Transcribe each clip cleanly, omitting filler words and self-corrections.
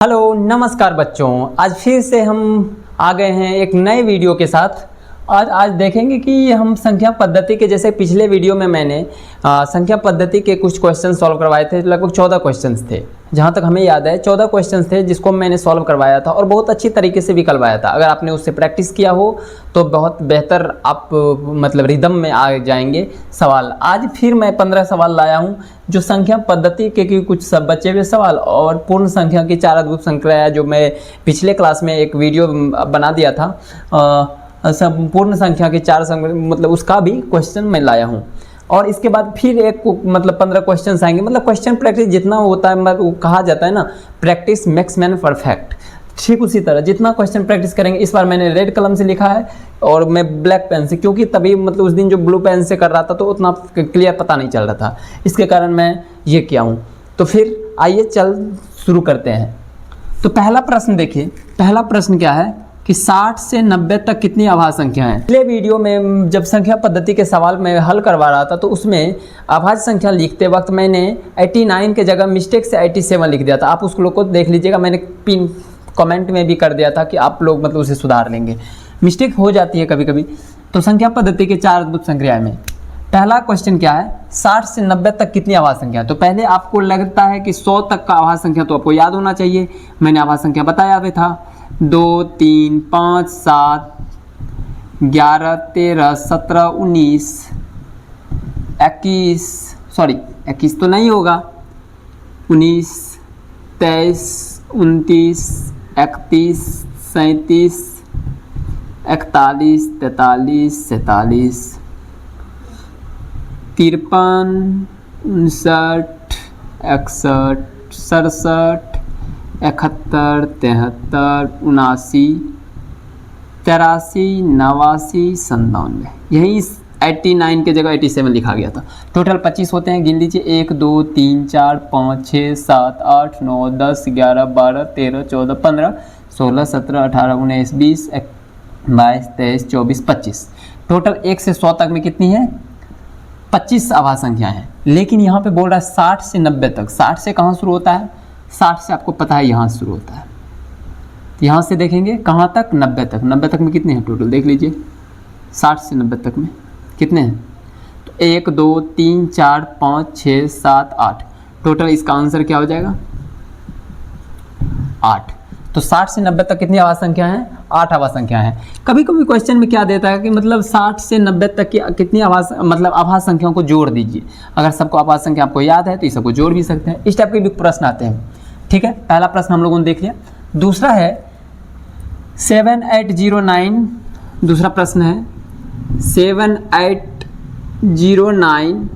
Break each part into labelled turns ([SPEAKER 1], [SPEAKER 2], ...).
[SPEAKER 1] Hello नमस्कार बच्चों, आज फिर से हम आ गए हैं एक नए वीडियो के साथ। आज देखेंगे कि हम संख्या पद्धति के, जैसे पिछले वीडियो में मैंने संख्या पद्धति के कुछ क्वेश्चन सॉल्व करवाए थे। लगभग 14 क्वेश्चंस थे, जहाँ तक हमें याद है 14 क्वेश्चंस थे जिसको मैंने सॉल्व करवाया था और बहुत अच्छी तरीके से भी करवाया था। अगर आपने उससे प्रैक्टिस किया हो तो बहुत बेहतर आप मतलब रिदम में आ जाएंगे सवाल। आज फिर मैं 15 सवाल लाया हूँ जो संख्या पद्धति के कुछ सब बचे हुए सवाल और पूर्ण संख्या की 4 अद्भुत संख्या, जो मैं पिछले क्लास में एक वीडियो बना दिया था संपूर्ण संख्या के 4 मतलब उसका भी क्वेश्चन मैं लाया हूँ। और इसके बाद फिर एक मतलब 15 क्वेश्चन आएंगे। मतलब क्वेश्चन प्रैक्टिस जितना होता है, मतलब कहा जाता है ना, प्रैक्टिस मेक्स मैन परफेक्ट। ठीक उसी तरह जितना क्वेश्चन प्रैक्टिस करेंगे। इस बार मैंने रेड कलम से लिखा है और मैं ब्लैक पेन से, क्योंकि तभी मतलब उस दिन जो ब्लू पेन से कर रहा था तो उतना क्लियर पता नहीं चल रहा था, इसके कारण मैं ये किया हूँ। तो फिर आइए चल शुरू करते हैं। तो पहला प्रश्न देखिए, पहला प्रश्न क्या है कि 60 से 90 तक कितनी अभाज्य संख्या है। पिछले वीडियो में जब संख्या पद्धति के सवाल मैं हल करवा रहा था तो उसमें अभाज्य संख्या लिखते वक्त मैंने 89 के जगह मिस्टेक से 87 लिख दिया था। आप उस लोग को देख लीजिएगा, मैंने पिन कमेंट में भी कर दिया था कि आप लोग मतलब उसे सुधार लेंगे। मिस्टेक हो जाती है कभी कभी। तो संख्या पद्धति के 4 अद्भुत संख्याएं में पहला क्वेश्चन क्या है, 60 से 90 तक कितनी अभाज्य संख्या है। तो पहले आपको लगता है कि 100 तक का अभाज्य संख्या तो आपको याद होना चाहिए। मैंने अभाज्य संख्या बताया भी था 2, 3, 5, 7, 11, 13, 17, 19, 21, सॉरी 21 तो नहीं होगा, 19, 23, 29, 31, 37, 41, 43, 47, 53, 59, 61, 67, 71, 73, 79, 83, 89, 97। यही 89 के जगह 87 लिखा गया था। टोटल 25 होते हैं, गिन लीजिए 1, 2, 3, 4, 5, 6, 7, 8, 9, 10, 11, 12, 13, 14, 15, 16, 17, 18, 19, 20, 22, 23, 24, 25। टोटल 1 से 100 तक में कितनी है? 25 अभाज्य संख्या है। लेकिन यहाँ पे बोल रहा है 60 से 90 तक। 60 से कहाँ शुरू होता है? 60 से आपको पता है यहाँ शुरू होता है। यहाँ से देखेंगे कहाँ तक? 90 तक। 90 तक में कितने हैं टोटल देख लीजिए। 60 से 90 तक में कितने हैं? तो 1, 2, 3, 4, 5, 6, 7, 8। टोटल इसका आंसर क्या हो जाएगा? 8। तो 60 से 90 तक कितनी अभाज्य संख्या है? 8 अभाज्य संख्या है। कभी कभी क्वेश्चन में क्या देता है कि मतलब 60 से 90 तक की कितनी अभाज्य संख्याओं को जोड़ दीजिए। अगर सबको अभाज्य संख्या आपको याद है तो इस सबको जोड़ भी सकते हैं। इस टाइप के भी प्रश्न आते हैं। ठीक है, पहला प्रश्न हम लोगों ने देख लिया। दूसरा है 7809। दूसरा प्रश्न है 7809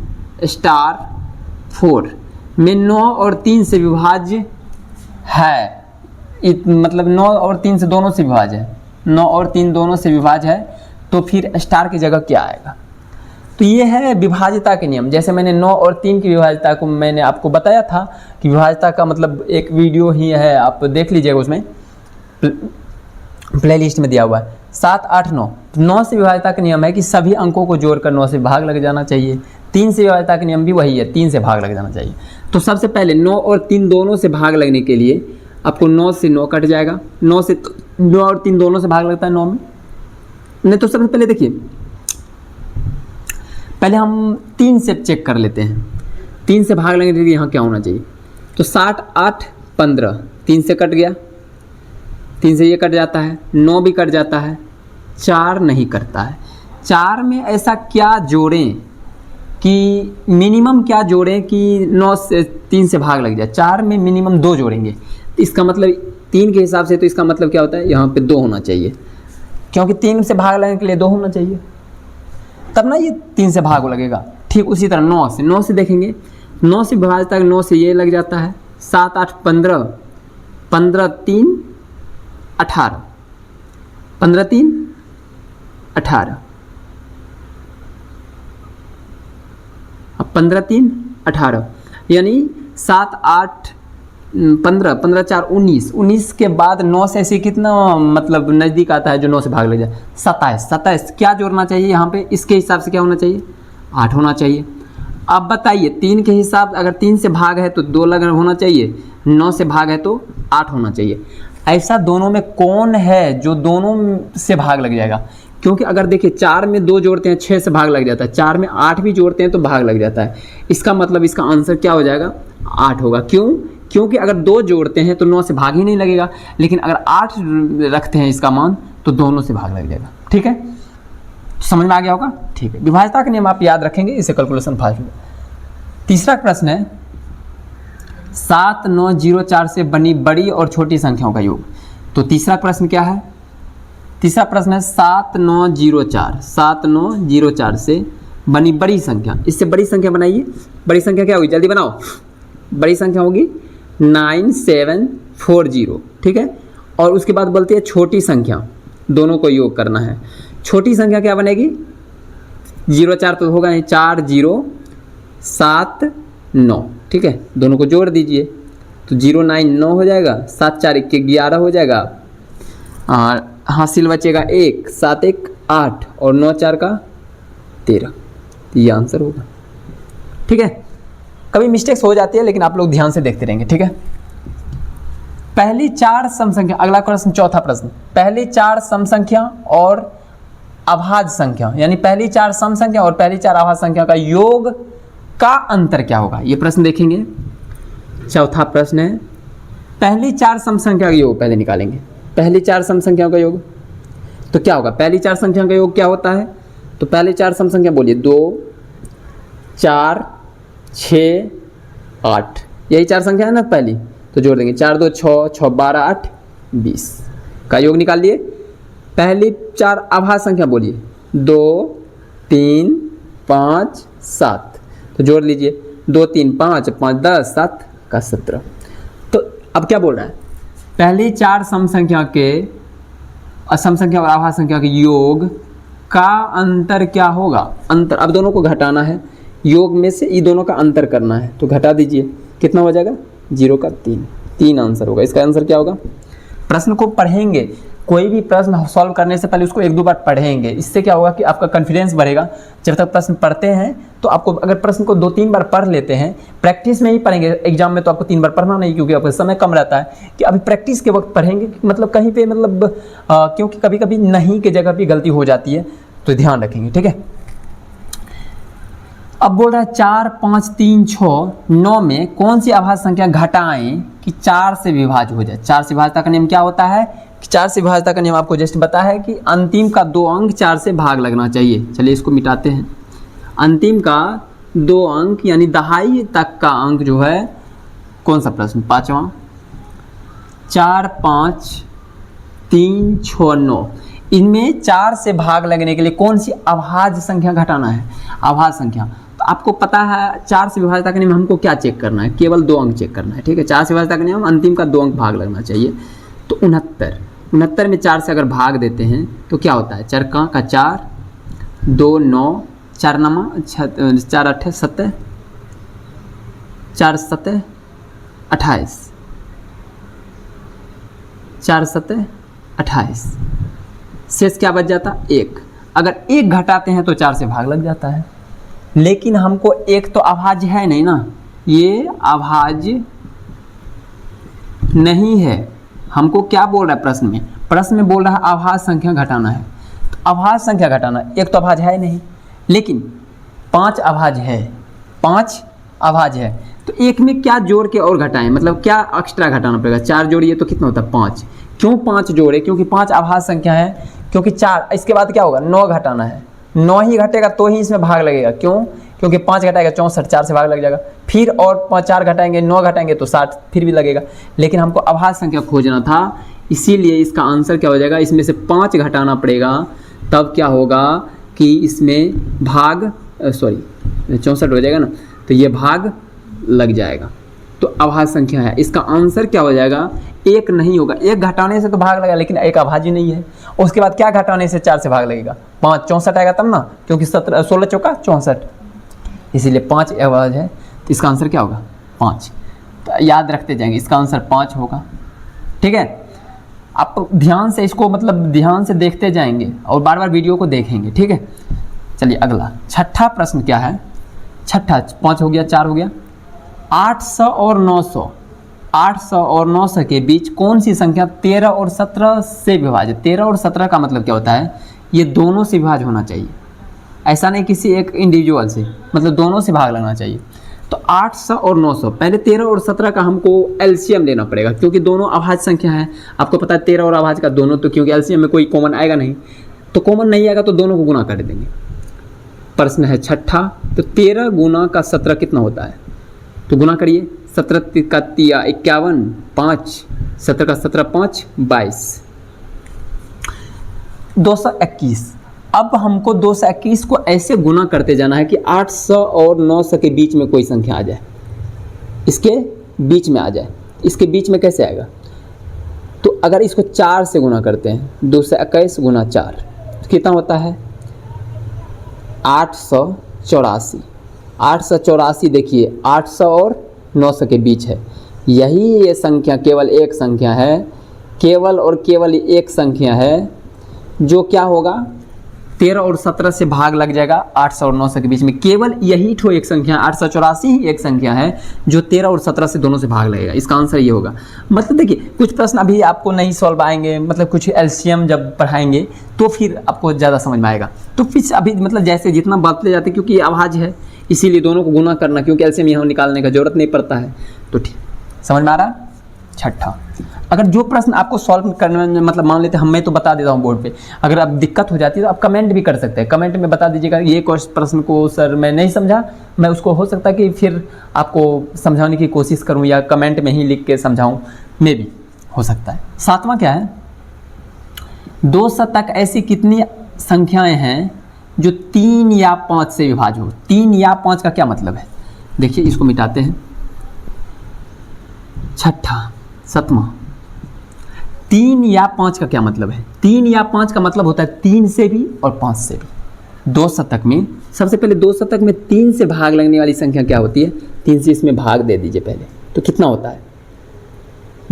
[SPEAKER 1] स्टार 4 में 9 और 3 से विभाज्य है। मतलब 9 और 3 से दोनों से विभाज्य है। 9 और 3 दोनों से विभाज्य है, तो फिर स्टार की जगह क्या आएगा? तो ये है विभाज्यता के नियम। जैसे मैंने 9 और 3 की विभाज्यता को मैंने आपको बताया था कि विभाज्यता का मतलब एक वीडियो ही है, आप देख लीजिएगा, उसमें प्लेलिस्ट में दिया हुआ है। 7, 8, 9। 9 से विभाज्यता का नियम है कि सभी अंकों को जोड़कर 9 से भाग लग जाना चाहिए। 3 से विभाज्यता का नियम भी वही है, 3 से भाग लग जाना चाहिए। तो सबसे पहले 9 और 3 दोनों से भाग लगने के लिए आपको 9 से 9 कट जाएगा। 9 से 9 और 3 दोनों से भाग लगता है 9 में। नहीं तो सबसे पहले देखिए, पहले हम 3 से चेक कर लेते हैं। 3 से भाग लगने के लिए यहाँ क्या होना चाहिए? तो 7, 8, 15। 3 से कट गया, 3 से ये कट जाता है, 9 भी कट जाता है, 4 नहीं करता है। 4 में ऐसा क्या जोड़ें कि मिनिमम क्या जोड़ें कि 9 से 3 से भाग लग जाए? 4 में मिनिमम 2 जोड़ेंगे। इसका मतलब 3 के हिसाब से तो इसका मतलब क्या होता है? यहाँ पे 2 होना चाहिए, क्योंकि 3 से भाग लगने के लिए 2 होना चाहिए, तब ना ये 3 से भाग लगेगा। ठीक उसी तरह 9 से देखेंगे, 9 से विभाज्यता 9 से ये लग जाता है। 7, 8, 15, 15, 3, 18, 15, 3, 18। अब 15, 3, 18 यानी 7, 8, 15, 15, 4, 19। 19 के बाद 9 से ऐसे कितना मतलब नज़दीक आता है जो 9 से भाग लग जाए? 27। 27 क्या जोड़ना चाहिए यहाँ पे? इसके हिसाब से क्या होना चाहिए? 8 होना चाहिए। अब बताइए 3 के हिसाब, अगर 3 से भाग है तो 2 लग होना चाहिए, 9 से भाग है तो 8 होना चाहिए। ऐसा दोनों में कौन है जो दोनों से भाग लग जाएगा? क्योंकि अगर देखिए 4 में 2 जोड़ते हैं 6 से भाग लग जाता है, 4 में 8 भी जोड़ते हैं तो भाग लग जाता है। इसका मतलब इसका आंसर क्या हो जाएगा? 8 होगा। क्यों? क्योंकि अगर 2 जोड़ते हैं तो 9 से भाग ही नहीं लगेगा, लेकिन अगर 8 रखते हैं इसका मान तो दोनों से भाग लग जाएगा। ठीक है, समझ में आ गया होगा? ठीक है, विभाज्यता का नियम आप याद रखेंगे, इससे कैलकुलेशन फास्ट होगा। तीसरा प्रश्न है 7904 से बनी बड़ी और छोटी संख्याओं का योग। तो तीसरा प्रश्न क्या है? तीसरा प्रश्न है 7904 से बनी बड़ी संख्या। इससे बड़ी संख्या बनाइए। बड़ी संख्या क्या होगी? जल्दी बनाओ। बड़ी संख्या होगी 9740। ठीक है, और उसके बाद बोलती है छोटी संख्या, दोनों को योग करना है। छोटी संख्या क्या बनेगी? 04 तो होगा नहीं, 4079। ठीक है, दोनों को जोड़ दीजिए तो 099 हो जाएगा, 7 4 11 हो जाएगा, और हासिल बचेगा 1, 7 1 8 और 9 4 का 13। ये आंसर होगा। ठीक है, कभी मिस्टेक्स हो जाती है लेकिन आप लोग ध्यान से देखते रहेंगे। ठीक है, पहली 4 सम संख्या। अगला प्रश्न, चौथा प्रश्न, पहली 4 सम संख्या और अभाज्य संख्या, यानी पहली 4 सम संख्या और पहली 4 अभाज्य संख्या का योग का अंतर क्या होगा? ये प्रश्न देखेंगे। चौथा प्रश्न है पहली 4 सम संख्या का योग पहले निकालेंगे। पहली 4 सम संख्याओं का योग तो क्या होगा? पहली 4 संख्या का योग क्या होता है? तो पहली 4 सम संख्या बोलिए, 2 4 6 8, यही 4 संख्या है ना पहली, तो जोड़ देंगे 4 2 6 6 12 8 20 का योग निकाल लिए। पहली 4 अभाज्य संख्या बोलिए, 2 3 5 7, तो जोड़ लीजिए 2 3 5 5 10 7 का 17। तो अब क्या बोल रहा है? पहली 4 सम संख्या के असम संख्या और अभाज्य संख्या के योग का अंतर क्या होगा? अंतर, अब दोनों को घटाना है, योग में से ये दोनों का अंतर करना है, तो घटा दीजिए, कितना हो जाएगा? 0 का 3 आंसर होगा। इसका आंसर क्या होगा? प्रश्न को पढ़ेंगे, कोई भी प्रश्न सॉल्व करने से पहले उसको 1 2 बार पढ़ेंगे। इससे क्या होगा कि आपका कॉन्फिडेंस बढ़ेगा। जब तक प्रश्न पढ़ते हैं तो आपको, अगर प्रश्न को 2 3 बार पढ़ लेते हैं, प्रैक्टिस में ही पढ़ेंगे, एग्जाम में तो आपको 3 बार पढ़ना नहीं, क्योंकि आपका समय कम रहता है, कि अभी प्रैक्टिस के वक्त पढ़ेंगे, मतलब कहीं पे मतलब क्योंकि कभी कभी नहीं की जगह भी गलती हो जाती है, तो ध्यान रखेंगे। ठीक है, अब बोल रहा है 4 5 3 6 9 में कौन सी अभाज्य संख्या घटाएं कि 4 से विभाज्य हो जाए? 4 से विभाज्यता का नियम क्या होता है? 4 से विभाज्यता का नियम आपको जस्ट पता है कि अंतिम का 2 अंक 4 से भाग लगना चाहिए। चलिए इसको मिटाते हैं। अंतिम का 2 अंक यानी दहाई तक का अंक जो है, कौन सा प्रश्न? 5वां। 4 5 3 6 9, इनमें 4 से भाग लगने के लिए कौन सी अभाज्य संख्या घटाना है? अभाज्य संख्या। तो आपको पता है 4 से विभाज्यता का नियम हमको क्या चेक करना है? केवल 2 अंक चेक करना है। ठीक है, 4 से विभाज्यता का नियम, अंतिम का 2 अंक भाग लगना चाहिए। तो 69 में 4 से अगर भाग देते हैं तो क्या होता है? 4 का 4 2 9 4 नमा 4 8 7 4 7 28 4 7 28, शेष क्या बच जाता? 1। अगर 1 घटाते हैं तो 4 से भाग लग जाता है, लेकिन हमको 1 तो अभाज्य है नहीं ना, ये अभाज्य नहीं है। हमको क्या बोल रहा है प्रश्न में? प्रश्न में बोल रहा है अभाज्य संख्या घटाना है। तो अभाज्य संख्या घटाना, 1 तो अभाज्य है नहीं, लेकिन 5 अभाज्य है, 5 अभाज्य है, तो 1 में क्या जोड़ के और घटाएं? मतलब क्या एक्स्ट्रा घटाना पड़ेगा? 4 जोड़िए तो कितना होता है? 5। क्यों 5 जोड़े? क्योंकि 5 अभाज्य संख्या है, क्योंकि 4, इसके बाद क्या होगा? 9 घटाना है, 9 ही घटेगा तो ही इसमें भाग लगेगा। क्यों? क्योंकि 5 घटाएगा 64, 4 से भाग लग जाएगा, फिर और 4 घटाएंगे 9 घटाएंगे तो 60 फिर भी लगेगा, लेकिन हमको अभाज्य संख्या खोजना था, इसीलिए इसका आंसर क्या हो जाएगा? इसमें से 5 घटाना पड़ेगा, तब क्या होगा कि इसमें भाग 64 हो जाएगा ना, तो ये भाग लग जाएगा। तो अभाज्य संख्या है, इसका आंसर क्या हो जाएगा? 1 नहीं होगा। 1 घटाने से तो भाग लगा, लेकिन 1 अभाज्य नहीं है। उसके बाद क्या घटाने से 4 से भाग लगेगा? 5 64 आएगा तब ना, क्योंकि 16 चौका 64, इसीलिए 5 अभाज्य है। तो इसका आंसर क्या होगा? 5। तो याद रखते जाएंगे, इसका आंसर 5 होगा। ठीक है, आप ध्यान से इसको, मतलब ध्यान से देखते जाएंगे और बार बार वीडियो को देखेंगे। ठीक है, चलिए अगला 6ठा प्रश्न क्या है? छठा 5 हो गया, 4 हो गया। 800 और 900, 800 और 900 के बीच कौन सी संख्या 13 और 17 से विभाजित? 13 और 17 का मतलब क्या होता है? ये दोनों से विभाज्य होना चाहिए, ऐसा नहीं किसी एक इंडिविजुअल से, मतलब दोनों से भाग लगना चाहिए। तो 800 और 900, पहले 13 और 17 का हमको एलसीएम लेना पड़ेगा, क्योंकि दोनों अभाज्य संख्या है। आपको पता है 13 और अभाज्य का दोनों, तो क्योंकि एलसीएम में कोई कॉमन आएगा नहीं, तो कॉमन नहीं आएगा तो दोनों को गुना कर देंगे। प्रश्न है छठा, तो 13 गुना का 17 कितना होता है? तो गुना करिए, 17 का 51, 5, 17 का 17 5 22, 221। अब हमको 221 को ऐसे गुना करते जाना है कि 800 और 900 के बीच में कोई संख्या आ जाए, इसके बीच में आ जाए। इसके बीच में कैसे आएगा? तो अगर इसको 4 से गुना करते हैं, 221 गुना 4 तो कितना होता है? 884। 884 देखिए 800 और 900 के बीच है। यही ये संख्या केवल एक संख्या है, केवल और केवल एक संख्या है जो क्या होगा 13 और 17 से भाग लग जाएगा 800 और 900 के बीच में। केवल यही ठो एक संख्या 884 ही एक संख्या है जो 13 और 17 से दोनों से भाग लगेगा। इसका आंसर ये होगा। मतलब देखिए कुछ प्रश्न अभी आपको नहीं सॉल्व आएंगे, मतलब कुछ एलसीएम जब पढ़ाएंगे तो फिर आपको ज़्यादा समझ में आएगा। तो फिर अभी मतलब जैसे जितना बढ़ते जाते, क्योंकि ये अभाज्य है इसीलिए दोनों को गुना करना, क्योंकि एलसीएम यहाँ निकालने का जरूरत नहीं पड़ता है। तो ठीक समझ में आ रहा है? छठा, अगर जो प्रश्न आपको सॉल्व करने में मतलब मान लेते हैं मैं तो बता देता हूँ बोर्ड पे, अगर अब दिक्कत हो जाती है तो आप कमेंट भी कर सकते हैं। कमेंट में बता दीजिएगा ये प्रश्न को सर मैं नहीं समझा, मैं उसको हो सकता है कि फिर आपको समझाने की कोशिश करूँ या कमेंट में ही लिख के समझाऊँ, में भी हो सकता है। सातवां क्या है? 200 तक ऐसी कितनी संख्याएँ हैं जो 3 या 5 से विभाज्य हो? 3 या 5 का क्या मतलब है? देखिए इसको मिटाते हैं। छठा, सतवां, 3 या 5 का क्या मतलब है? 3 या 5 का मतलब होता है 3 से भी और 5 से भी। 200 तक में सबसे पहले 200 तक में 3 से भाग लगने वाली संख्या क्या होती है? 3 से इसमें भाग दे दीजिए पहले, तो कितना होता है?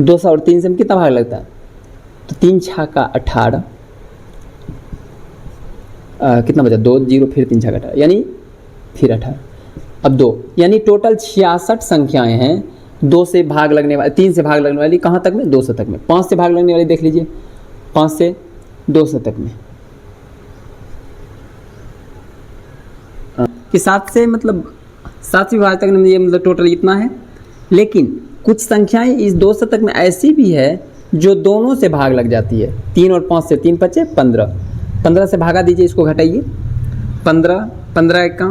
[SPEAKER 1] 200 और 3 से में कितना भाग लगता है? तो 3 छक्का 18, कितना बचा? 2 0 फिर 3 छक्का 18 यानी फिर 18, अब 2, यानी टोटल 66 संख्याएं हैं 2 से भाग लगने वाली, 3 से भाग लगने वाली। कहाँ तक में? 200 तक में। 5 से भाग लगने वाली देख लीजिए, 5 से 200 तक में कि 7 से मतलब 7 से भाग तक में ये मतलब टोटल इतना है। लेकिन कुछ संख्याएं इस 200 तक में ऐसी भी है जो दोनों से भाग लग जाती है। 3 और 5 से 3 बचे 15, 15 से भागा दीजिए, इसको घटाइए। 15, 15 एका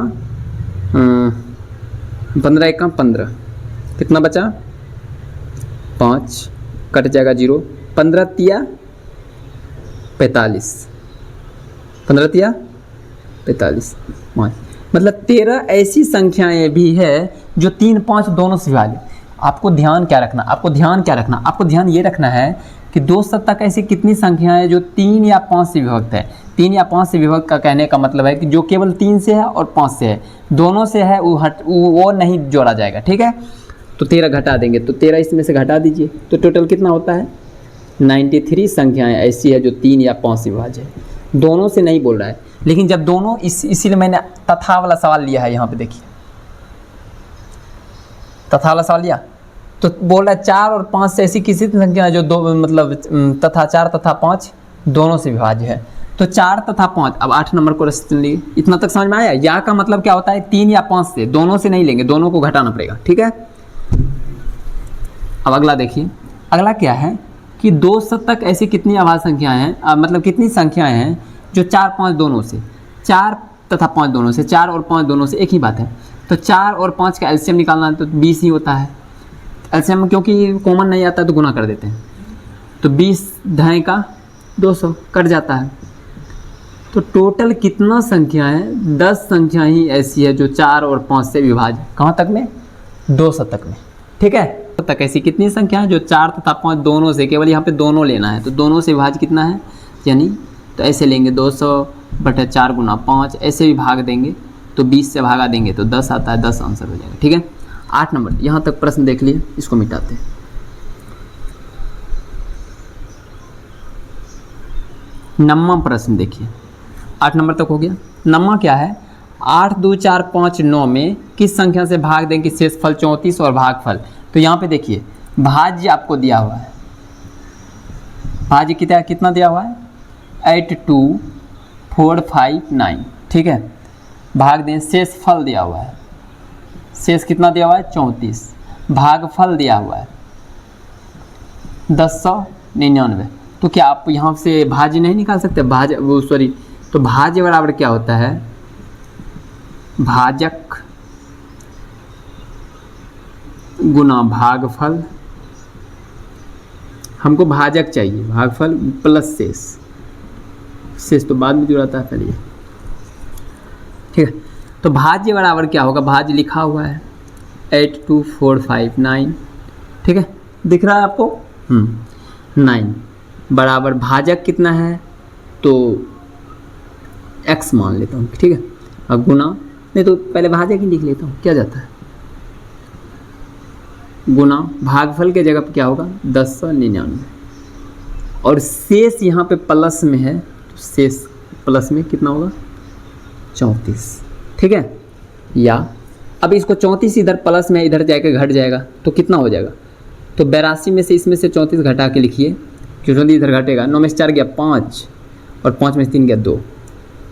[SPEAKER 1] 15 एका 15, कितना बचा? 5, कट जाएगा 0, 15 तिया 45, 15 तिया 45, 5, मतलब 13 ऐसी संख्याएं भी है जो 3 5 दोनों से विभाज्य। आपको ध्यान क्या रखना? आपको ध्यान ये रखना है कि 200 तक ऐसी कितनी संख्याएं जो 3 या 5 से विभक्त है। 3 या 5 से विभक्त का कहने का मतलब है कि जो केवल 3 से है और 5 से है, दोनों से है वो नहीं जोड़ा जाएगा। ठीक है, तो 13 घटा देंगे, तो 13 इसमें से घटा दीजिए, तो टोटल कितना होता है? 93 संख्याएं ऐसी है जो 3 या 5 से विभाज्य है। दोनों से नहीं बोल रहा है, लेकिन जब दोनों इसीलिए मैंने तथा वाला सवाल लिया है। यहाँ पे देखिए तथा वाला सवाल लिया तो बोल रहा है 4 और 5 से ऐसी किसी संख्या है जो दो मतलब तथा 4 तथा 5 दोनों से विभाज्य है। तो 4 तथा 5, अब 8 नंबर को लिए इतना तक समझ में आया? या का मतलब क्या होता है? 3 या 5 से, दोनों से नहीं लेंगे, दोनों को घटाना पड़ेगा। ठीक है, अब अगला देखिए, अगला क्या है कि 200 तक ऐसी कितनी अभाज्य संख्याएं हैं, मतलब कितनी संख्याएं हैं जो 4 5 दोनों से, 4 तथा 5 दोनों से, 4 और 5 दोनों से एक ही बात है। तो 4 और 5 का एलसीएम निकालना है तो 20 ही होता है। एलसीएम क्योंकि कॉमन नहीं आता तो गुना कर देते हैं, तो 20 ढाई का 200 कट जाता है। तो टोटल कितना संख्या है? 10 संख्या ही ऐसी है जो 4 और 5 से विभाज्य। कहाँ तक में? 200 तक में। ठीक है, तक ऐसी कितनी संख्या है जो 4 तथा 5 दोनों से, केवल यहाँ पे दोनों लेना है, तो दोनों से विभाज्य कितना है? यानी तो ऐसे लेंगे 200/4 गुना 5, ऐसे भी भाग देंगे तो 20 से भागा देंगे तो 10 आता है, 10 आंसर हो जाएगा। ठीक है, 8 नंबर यहाँ तक प्रश्न देख लिए, इसको मिटाते हैं। नम्मा प्रश्न देखिए, 8 नंबर तक हो गया। नम्मा क्या है? 8 2 4 5 9 में किस संख्या से भाग दें कि शेषफल 34 और भागफल। तो यहाँ पे देखिए भाज्य आपको दिया हुआ है, भाज्य कितना दिया हुआ है 8 2 4 5 9, ठीक है। भाग दें शेषफल दिया हुआ है, शेष कितना दिया हुआ है 34, भागफल दिया हुआ है 1099। तो क्या आप यहाँ से भाज्य नहीं निकाल सकते, भाज्य वो सॉरी, तो भाज्य बराबर क्या होता है भाजक गुना भागफल। हमको भाजक चाहिए, भागफल प्लस शेष, शेष तो बाद में जुड़ाता है पहले, ठीक है। तो भाज्य बराबर क्या होगा, भाज्य लिखा हुआ है 82459, ठीक है, दिख रहा है आपको 9 बराबर भाजक कितना है तो x मान लेता हूँ, ठीक है, और गुना नहीं तो पहले भाजक ही लिख लेता हूँ, क्या जाता है, गुना भागफल के जगह पे क्या होगा 1099 और शेष यहाँ पे प्लस में है तो शेष प्लस में कितना होगा 34, ठीक है। या अब इसको 34 इधर प्लस में इधर जाके घट जाएगा तो कितना हो जाएगा, तो 82 में से इसमें से 34 घटा के लिखिए, क्योंकि इधर घटेगा, 9 में से 4 गया 5 और 5 में से 3 गया 2,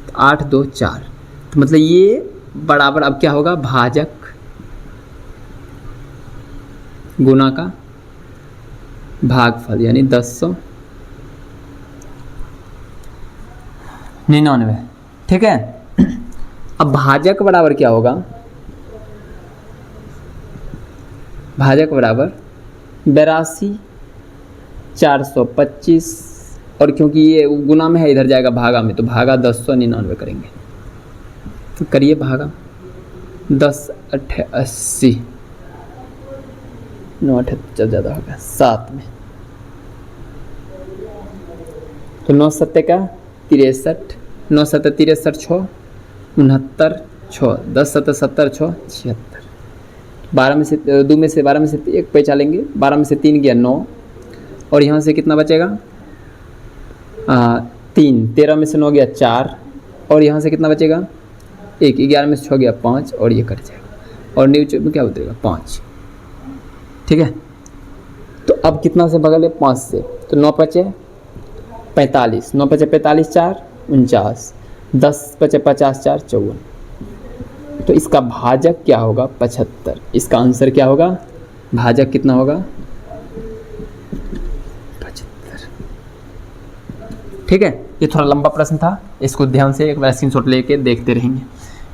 [SPEAKER 1] तो 8 2 4, तो मतलब ये बराबर अब क्या होगा भाजक गुना का भागफल यानी 1099, ठीक है। अब भाजक बराबर क्या होगा, भाजक बराबर 82 425 और क्योंकि ये गुना में है इधर जाएगा भागा में तो भागा 1099 करेंगे, तो करिए भागा 10 8 80 9 8 ज़्यादा होगा 7 में, तो 9 7 का 63, 9 7 63 6 69 6 10 7 70 6 76, 12 में से 2 में से 12 में से 1 पैसा लेंगे, 12 में से 3 गया 9 और यहाँ से कितना बचेगा 3, 13 में से 9 गया 4 और यहाँ से कितना बचेगा 1, 11 में से 6 गया 5 और ये कट जाएगा और नीचे में क्या उतरेगा 5, ठीक है। तो अब कितना से बगल है 5 से, तो 9 बचे 45, 9 बचे 45 4 49, 10 बचे 50 4 54, तो इसका भाजक क्या होगा 75, इसका आंसर क्या होगा भाजक कितना होगा 75, ठीक है। ये थोड़ा लंबा प्रश्न था, इसको ध्यान से एक बार स्क्रीनशॉट लेके देखते रहेंगे,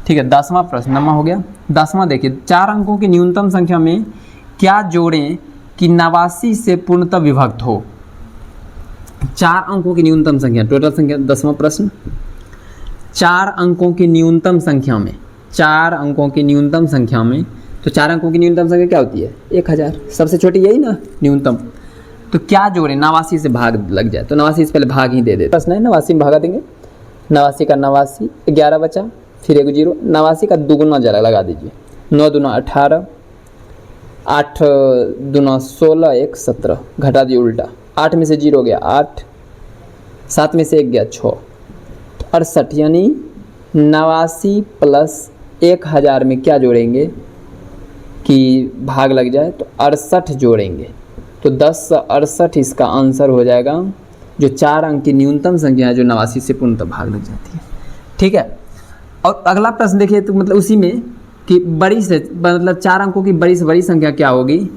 [SPEAKER 1] ठीक है। 10वां प्रश्न नमा हो गया। 10वां देखिए 4 अंकों की न्यूनतम संख्या में क्या जोड़ें कि 89 से पूर्णतः विभक्त हो। 4 अंकों की न्यूनतम संख्या, टोटल संख्या 10वां प्रश्न, 4 अंकों की न्यूनतम संख्या में, 4 अंकों की न्यूनतम संख्या में, तो 4 अंकों की न्यूनतम संख्या क्या होती है 1000, सबसे छोटी यही ना न्यूनतम, तो क्या जोड़ें 89 से भाग लग जाए, तो 89 से पहले भाग ही दे देते, प्रश्न है 89 में भागा देंगे, 89 का 89, 11 बचा फिर 1 0, 89 का दुगुना जरा लगा दीजिए, 9 दूना 18, 8 दूना 16 1 17, घटा दिए उल्टा, 8 में से 0 गया 8, 7 में से 1 गया 6, तो 68 यानी 89 प्लस 1000 में क्या जोड़ेंगे कि भाग लग जाए, तो 68 जोड़ेंगे, तो 10 68 इसका आंसर हो जाएगा, जो 4 अंक की न्यूनतम संख्या है जो 89 से पूर्णतः भाग लग जाती है, ठीक है। और अगला प्रश्न देखिए तो मतलब उसी में कि बड़ी से मतलब 4 अंकों की बड़ी से बड़ी संख्या क्या होगी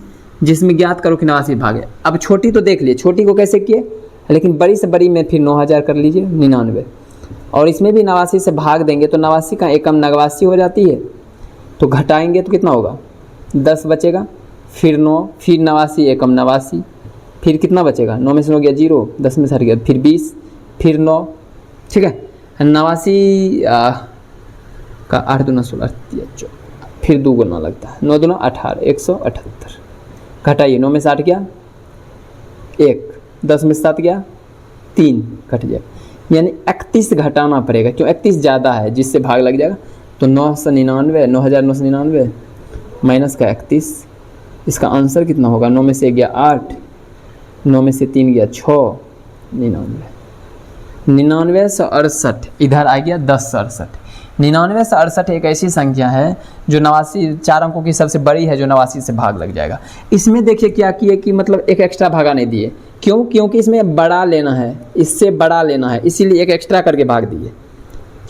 [SPEAKER 1] जिसमें ज्ञात करो कि 89 भाग है। अब छोटी तो देख लिए, छोटी को कैसे किए, लेकिन बड़ी से बड़ी में फिर 9000 कर लीजिए 99, और इसमें भी 89 से भाग देंगे तो 89 का एकम 89 हो जाती है, तो घटाएंगे तो कितना होगा 10 बचेगा, फिर 9, फिर 89 एकम 89, फिर कितना बचेगा 9 में से 9 गया 0, 10 में से हट गया फिर 20, फिर 9, ठीक है। 89 का 8 दूना 16 फिर 2 गुना लगता है, 9 दूना 18 178, घटाइए 9 में से 8 गया 1, 10 में से 7 गया 3, घट जाए, यानी 31 घटाना पड़ेगा, क्यों 31 ज़्यादा है जिससे भाग लग जाएगा, तो 999 9999 माइनस का 31, इसका आंसर कितना होगा, 9 में से 1 गया 8, 9 में से 3 गया 6, 99 99 से 68 इधर आ गया 10 से 68, 99 से 68 एक ऐसी संख्या है जो 89 4 अंकों की सबसे बड़ी है, जो 89 से भाग लग जाएगा। इसमें देखिए क्या किए कि मतलब एक एक्स्ट्रा भागा नहीं दिए, क्यों? क्योंकि इसमें बड़ा लेना है, इससे बड़ा लेना है, इसीलिए एक एक्स्ट्रा करके भाग दिए।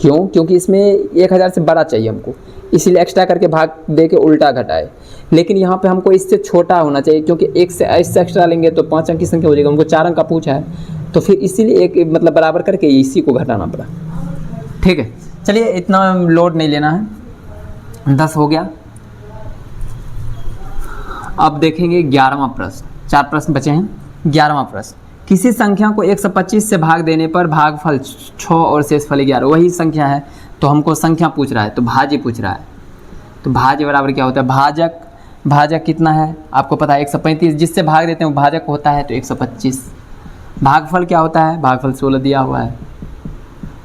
[SPEAKER 1] क्यों? क्योंकि इसमें 1000 से बड़ा चाहिए हमको, इसीलिए एक्स्ट्रा करके भाग दे के उल्टा घटाए। लेकिन यहाँ पे हमको इससे छोटा होना चाहिए, क्योंकि एक से इससे एक्स्ट्रा लेंगे तो 5 अंक की संख्या हो जाएगी, हमको 4 अंक का पूछा है, तो फिर इसीलिए एक मतलब बराबर करके इसी को घटाना पड़ा। ठीक है, चलिए इतना लोड नहीं लेना है। 10 हो गया। अब देखेंगे 11वां प्रश्न। 4 प्रश्न बचे हैं। 11वां प्रश्न, किसी संख्या को 125 से भाग देने पर भागफल 6 और शेषफल 11, वही संख्या है तो हमको संख्या पूछ रहा है, तो भाज्य पूछ रहा है। तो भाज्य बराबर क्या होता है? भाजक, भाजक कितना है आपको पता है 135, जिससे भाग देते हैं वो भाजक होता है, तो 125। भागफल क्या होता है? भागफल 16 दिया हुआ है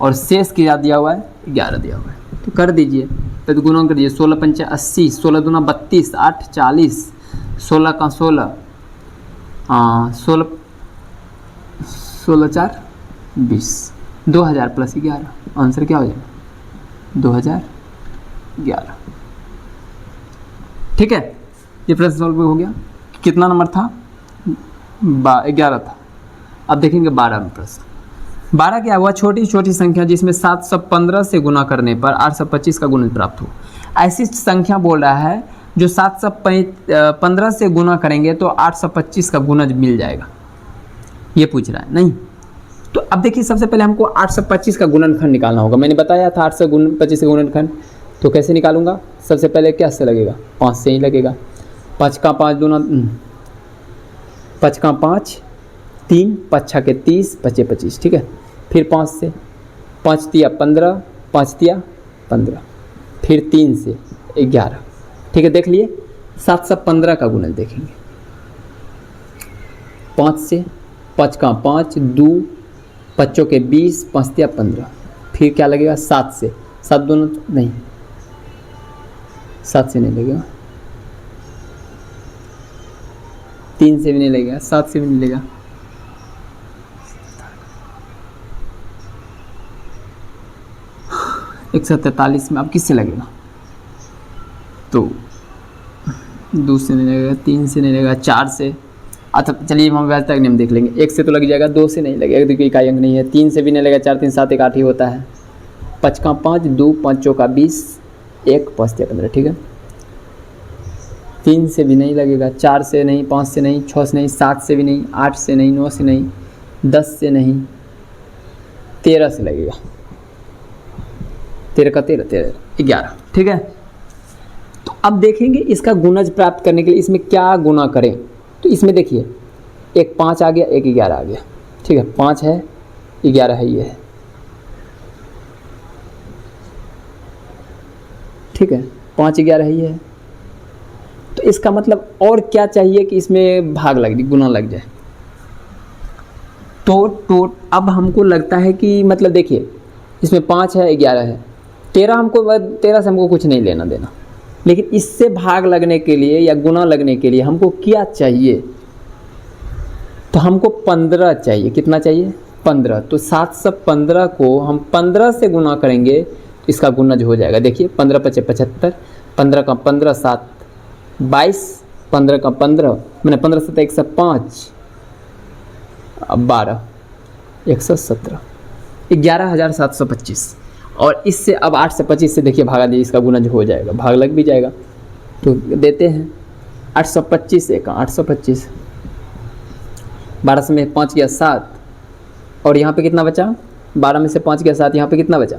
[SPEAKER 1] और शेष क्या दिया हुआ है? 11 दिया हुआ है। तो कर दीजिए, तो गुणा कर दीजिए। 16 पंचे 80, 16 दूना 32, 8 40, 16 का 16, 16 4 20, 2000 प्लस 11, आंसर क्या हो जाएगा? 2011। ठीक है, ये प्रश्न सॉल्व हो गया। कितना नंबर था? 11 था। अब देखेंगे 12वां प्रश्न। 12 क्या हुआ? छोटी छोटी संख्या जिसमें 715 से गुना करने पर 825 का गुणज प्राप्त हो। ऐसी संख्या बोल रहा है जो 715 से गुना करेंगे तो 825 का गुणज मिल जाएगा, ये पूछ रहा है। नहीं, तो अब देखिए सबसे पहले हमको 825 का गुणनखंड निकालना होगा। मैंने बताया था 825 का गुणनखंड, तो कैसे निकालूंगा? सबसे पहले क्या से लगेगा? 5 से ही लगेगा। 5 का 5 दूना 5 का 5 3, 5 छः के 30, 5 25। ठीक है, फिर 5 से 5 तिया 15, 5 तिया 15, फिर 3 से 11। ठीक है, देख लिए 715 का गुणज देखेंगे। 5 से 5 का 5 2, 5 के 20, 5 तिया 15, फिर क्या लगेगा? 7 से 7 दोनों नहीं, 7 से नहीं लगेगा, 3 से भी नहीं लगेगा, 7 से भी नहीं लगेगा, 143 में अब किससे लगेगा? तो 2 से नहीं लगेगा, 3 से नहीं लगेगा, 4 से। अच्छा चलिए हम वैसे नियम देख लेंगे। 1 से तो लग जाएगा, 2 से नहीं लगेगा, देखिए इकाई अंक नहीं है। 3 से भी नहीं लगेगा, 4 3 7 1 8 ही होता है। 5 का 5 2, 5 का 20, 1 5 15। ठीक है, 3 से भी नहीं लगेगा, 4 से नहीं, 5 से नहीं, 6 से नहीं, 7 से भी नहीं, 8 से नहीं, 9 से नहीं, 10 से नहीं, 13 से लगेगा। 13 का 13 11। ठीक है, तो अब देखेंगे इसका गुणज प्राप्त करने के लिए इसमें क्या गुना करें। तो इसमें देखिए एक 5 आ गया, एक 11 आ गया। ठीक है, 5 है 11 है, ये है। ठीक है, 5 11 है, ये है। तो इसका मतलब और क्या चाहिए कि इसमें भाग लग जाए, गुना लग जाए। तो अब हमको लगता है कि मतलब देखिए इसमें 5 है 11 है, 13 से हमको कुछ नहीं लेना देना, लेकिन इससे भाग लगने के लिए या गुना लगने के लिए हमको क्या चाहिए? तो हमको 15 चाहिए। कितना चाहिए? 15। तो 715 को हम 15 से गुना करेंगे तो इसका गुणज हो जाएगा। देखिए 15 5 75, 15 का 15 7 22, 15 का 15 मैंने 15 7 105, अब 12 117, 11,725। और इससे अब 8 से 25 से देखिए भागा दिए, इसका गुणज हो जाएगा, भाग लग भी जाएगा। तो देते हैं 825 एक 825, 12 से में 5 गया 7, और यहाँ पे कितना बचा? 12 में से 5 गया 7, यहाँ पे कितना बचा?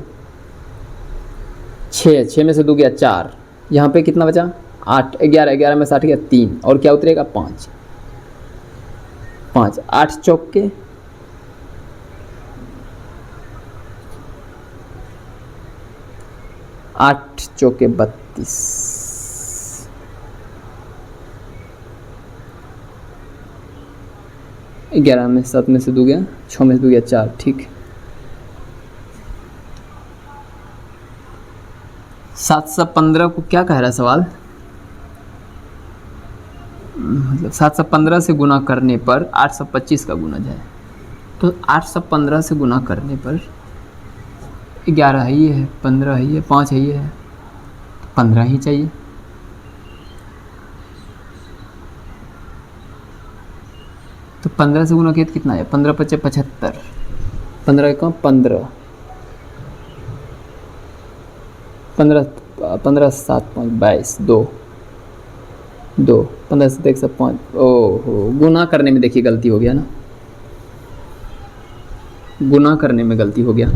[SPEAKER 1] 6 में से 2 गया 4, यहाँ पे कितना बचा? 8 11 में 60 गया 3, और क्या उतरेगा? 5 8 चौक के 8 चौके 32, 11 में 7 में से 2 गया, 6 में से 2 गया 4। ठीक, 715 को क्या कह रहा है सवाल? मतलब 715 से गुना करने पर 825 का गुणज है। तो 815 से गुना करने पर 11 है ये है, 15 है ये, 5 है ये है, 15 ही चाहिए। तो 15 से गुना किया कितना है, 15 पचे 75, 15 का 15, 15 7 5 22, 2 15 से 105। ओहो, गुना करने में देखिए गलती हो गया ना, गुना करने में गलती हो गया।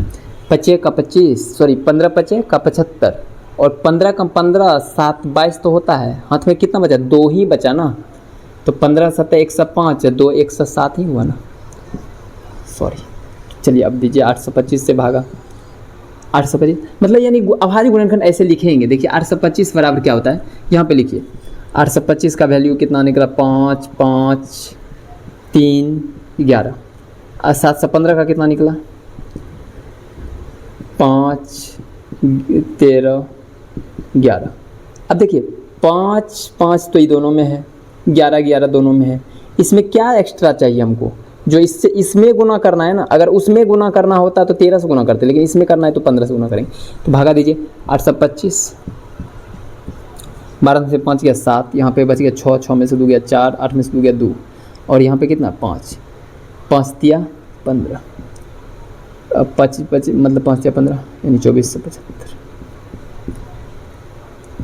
[SPEAKER 1] 25 का 25, सॉरी 15 25 का 75 और 15 का 15, 7 22 तो होता है। हाथ में कितना बचा, 2 ही बचा ना, तो 15 7 105, 2 107 ही हुआ ना, सॉरी। चलिए अब दीजिए, 825 से भागा 825, मतलब यानी अभाज्य गुणनखंड ऐसे लिखेंगे। देखिए 825 बराबर क्या होता है, यहाँ पे लिखिए 825 का वैल्यू कितना निकला, 5 5 3 11, और 715 का कितना निकला, 5 13 11। अब देखिए 5 5 तो ये दोनों में है, 11 11 दोनों में है। इसमें क्या एक्स्ट्रा चाहिए हमको, जो इससे इसमें गुना करना है ना। अगर उसमें गुना करना होता तो 13 से गुना करते, लेकिन इसमें करना है तो 15 से गुना करेंगे। तो भागा दीजिए 825, 12 से 5 गया 7, यहाँ पे बच गया 6, 6 में से 2 गया 4, 8 में से 2 गया 2, और यहाँ पे कितना 5, 5 दिया 15, अब 25 मतलब 5 दिया 15, यानी 24 से 75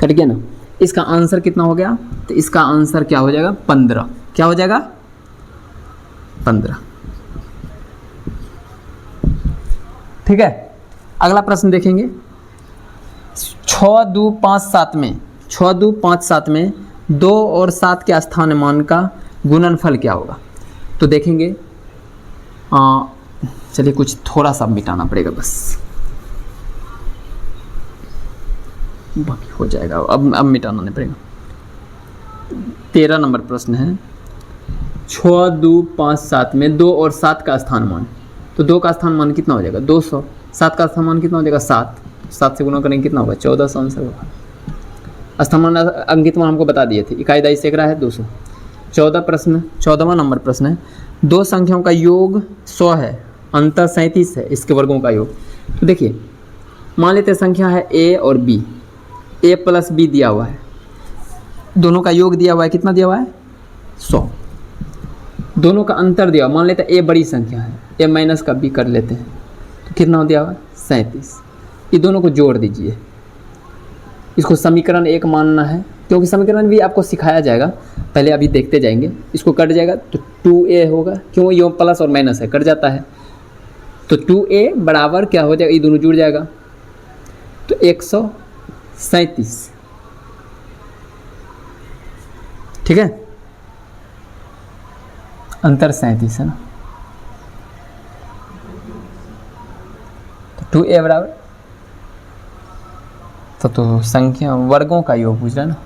[SPEAKER 1] कट गया ना। इसका आंसर कितना हो गया, तो इसका आंसर क्या हो जाएगा, 15। क्या हो जाएगा, 15। ठीक है, अगला प्रश्न देखेंगे। 6 2 5 7 में 6 2 5 7 में 2 और 7 के स्थानमान का गुणनफल क्या होगा। तो देखेंगे, चलिए कुछ थोड़ा सा मिटाना पड़ेगा बस, बाकी हो जाएगा। अब मिटाना नहीं पड़ेगा। 13 नंबर प्रश्न है, 6 2 5 7 में 2 और 7 का स्थानमान। तो 2 का स्थानमान कितना हो जाएगा, 200। 7 का स्थानमान कितना हो जाएगा, 7। 7 से गुना करेंगे कितना होगा, 1400 आंसर होगा। स्थानमान अंकित मान हमको बता दिए थे, इकाई दाई सेकड़ा है 200। 14वां नंबर प्रश्न है, 2 संख्याओं का योग 100 है, अंतर 37 है, इसके वर्गों का योग। तो देखिए मान लेते संख्या है ए और बी, ए प्लस बी दिया हुआ है, दोनों का योग दिया हुआ है, कितना दिया हुआ है 100। दोनों का अंतर दिया, मान लेते हैं ए बड़ी संख्या है, ए माइनस का बी कर लेते हैं, तो कितना दिया हुआ है 37। ये दोनों को जोड़ दीजिए, इसको समीकरण 1 मानना है, क्योंकि समीकरण भी आपको सिखाया जाएगा, पहले अभी देखते जाएंगे। इसको कट जाएगा तो 2a होगा, क्यों ये प्लस और माइनस है, कट जाता है। तो 2a बराबर क्या हो जाएगा, ये दोनों जुड़ जाएगा, तो 137। ठीक है, अंतर 37 है ना। तो 2a बराबर तो संख्या वर्गों का योग पूछ रहा है ना।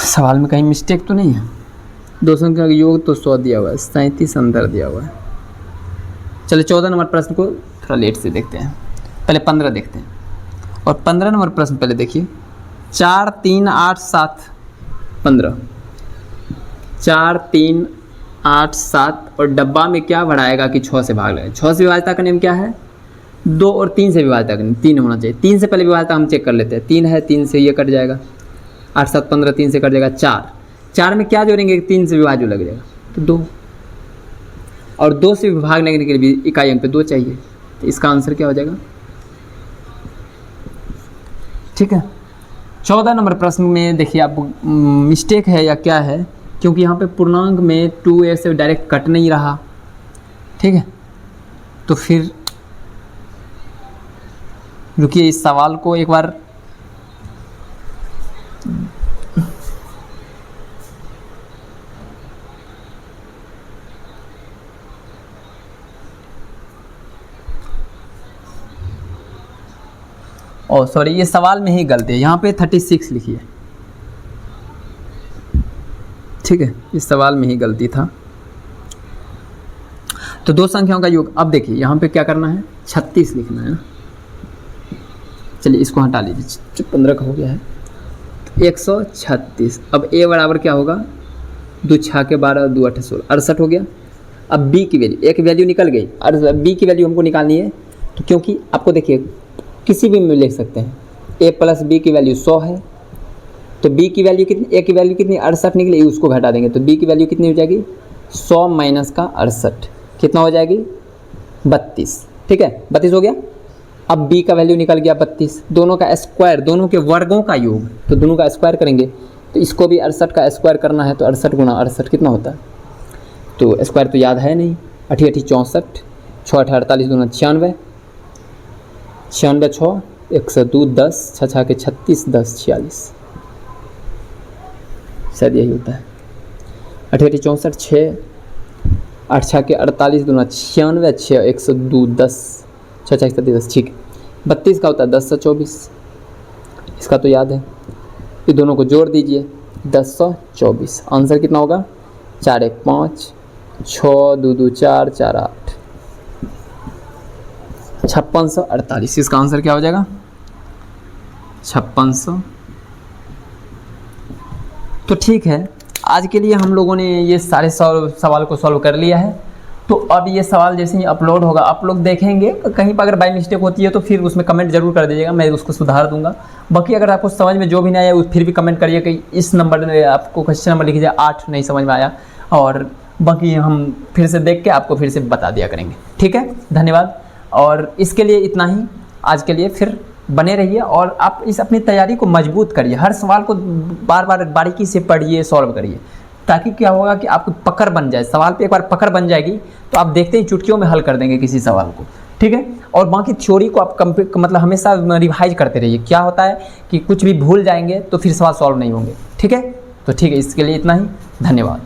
[SPEAKER 1] सवाल में कहीं मिस्टेक तो नहीं है। 2 संख्या का योग तो 100 दिया हुआ है, 37 अंतर दिया हुआ है। चलिए 14 नंबर प्रश्न को थोड़ा लेट से देखते हैं, पहले 15 देखते हैं। और 15 नंबर प्रश्न पहले देखिए, 4 3 8 7 15, 4 3 8 7, और डब्बा में क्या बढ़ाएगा कि 6 से भाग लगे। 6 से विभाज्यता का नियम क्या है, 2 और 3 से विभाज्यता का नियम 3 होना चाहिए। 3 से पहले विभाज्यता हम चेक कर लेते हैं, 3 है, 3 से ये कट जाएगा, 8 7 15, 3 से कट जाएगा 4। 4 में क्या जोड़ेंगे, 3 से विभाज्य लग जाएगा तो 2, और 2 से विभाग लगने के लिए इकाई अंक पे 2 चाहिए, तो इसका आंसर क्या हो जाएगा। ठीक है, 14 नंबर प्रश्न में देखिए आप मिस्टेक है या क्या है, क्योंकि यहाँ पे पूर्णांक में 2a से डायरेक्ट कट नहीं रहा। ठीक है, तो फिर रुकिए, इस सवाल को एक बार सॉरी, ये सवाल में ही गलती है, यहाँ पे 36 लिखिए। ठीक है, इस सवाल में ही गलती था। तो 2 संख्याओं का योग, अब देखिए यहाँ पे क्या करना है, 36 लिखना है ना। चलिए इसको हटा लीजिए, 15 का हो गया है, 136। अब a बराबर क्या होगा, 2 6 के 12, 2 8 16, 68 हो गया। अब बी की वैल्यू, एक वैल्यू निकल गई और बी की वैल्यू हमको निकालनी है। तो क्योंकि आपको देखिए किसी भी में लिख सकते हैं, ए प्लस बी की वैल्यू 100 है, तो बी की वैल्यू कितनी, ए की वैल्यू कितनी 68 निकली, उसको घटा देंगे तो बी की वैल्यू कितनी हो जाएगी 100 माइनस का 68, कितना हो जाएगी 32। ठीक है, 32 हो गया। अब b का वैल्यू निकल गया 32, दोनों का स्क्वायर, दोनों के वर्गों का योग, तो दोनों का स्क्वायर करेंगे तो इसको भी 68 का स्क्वायर करना है, तो 68 गुणा 68 कितना होता है, तो स्क्वायर तो याद है नहीं, 8 8 64, 6 8 48 दूना 96, 96 6 102 10 6 6 के 36 10 46, शायद यही होता है। 8 8 64 6 8 6 के 48 दूना 96 6 102 10 6 6 37, ठीक है। 32 का होता है 10 24, इसका तो याद है, ये दोनों को जोड़ दीजिए 1024, आंसर कितना होगा 4 1 5 6 2 2 4 4 8 5648, इसका आंसर क्या हो जाएगा 5600। तो ठीक है, आज के लिए हम लोगों ने ये सारे सवाल को सॉल्व कर लिया है। तो अब ये सवाल जैसे ही अपलोड होगा आप लोग देखेंगे, कहीं पर अगर बाई मिस्टेक होती है तो फिर उसमें कमेंट जरूर कर दीजिएगा, मैं उसको सुधार दूंगा। बाकी अगर आपको समझ में जो भी नहीं आया फिर भी कमेंट करिए कि इस नंबर में आपको क्वेश्चन नंबर लिखिए 8 नहीं समझ में आया, और बाकी हम फिर से देख के आपको फिर से बता दिया करेंगे। ठीक है, धन्यवाद। और इसके लिए इतना ही आज के लिए, फिर बने रहिए और आप इस अपनी तैयारी को मजबूत करिए, हर सवाल को बार बार बारीकी से पढ़िए, सॉल्व करिए, ताकि क्या होगा कि आपको पकड़ बन जाए, सवाल पे एक बार पकड़ बन जाएगी तो आप देखते ही चुटकियों में हल कर देंगे किसी सवाल को। ठीक है, और बाकी थ्योरी को आप मतलब हमेशा रिवाइज करते रहिए। क्या होता है कि कुछ भी भूल जाएंगे तो फिर सवाल सॉल्व नहीं होंगे। ठीक है, तो ठीक है, इसके लिए इतना ही, धन्यवाद।